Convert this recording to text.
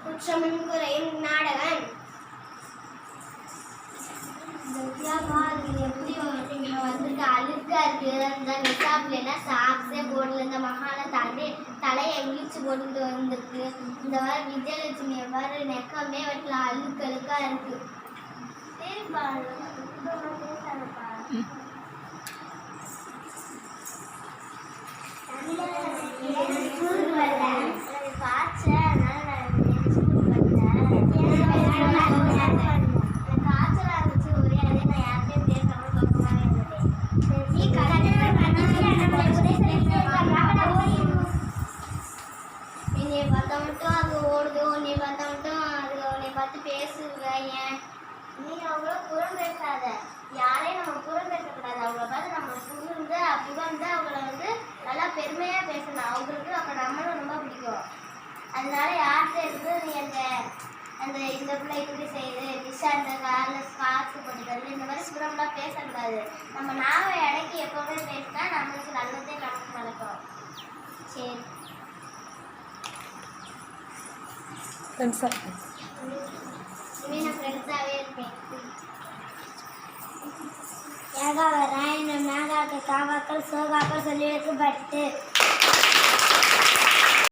குற்றமும் குறையும் நாடகன். எப்படி வந்துட்டு அழுக்கா இருக்கு. இந்த நிசாப்லன்னா சாக்ஸே போடல. இந்த மகான தலையை விழிச்சு போட்டுட்டு வந்துருக்கு. இந்த வாரம் விஜயலட்சுமி எவ்வாறு நெக்கமே வீட்டில் அழுக்கழுக்கா இருக்கு. சரிப்பா பேசாதப்பா. ஸ்கூலுக்கு வரல, எனக்கு காய்ச்சல், அதனால நான் ஸ்கூலுக்கு வரல. காய்ச்சலா இருந்துச்சு ஒரே அதே. நான் யார்கிட்டையும் பேசாம பக்கமாவே இருந்தேன். என்னைய பார்த்தா மட்டும் அது ஓடுது, உன்னைய பார்த்தா மட்டும் அது உன்னைய பார்த்து பேசுங்க. ஏன் நீ அவ்வளோ புறம் பேசாத. யாரையும் நம்ம புறம் பேசக்கூடாது. அவங்கள பார்த்து நம்ம புரிந்து அப்படி வந்து அவங்கள வந்து நல்லா பெருமையாக பேசணும். அவங்களுக்கு அப்போ நம்மளும் ரொம்ப பிடிக்கும். அதனால யார்கிட்ட இருந்து நீ அந்த இந்த பிள்ளை இப்படி செய்யுது, டிஷா இந்த காலில் காசு போட்டுக்கிறது, இந்த மாதிரி புறம்லாம் பேசக்கூடாது. நம்ம நாவை இடைக்கி எப்போவுமே பேசினா நம்மளுக்கு நல்லதே நமக்கு நடக்கும். சரி இனிமே நான் ஃப்ரெண்ட்ஸாகவே இருப்பேன். ஏகா வரேன். மேகாக்கள் காவாக்கள் சோகாக்கள் சொல்லி வைக்கப்பட்டு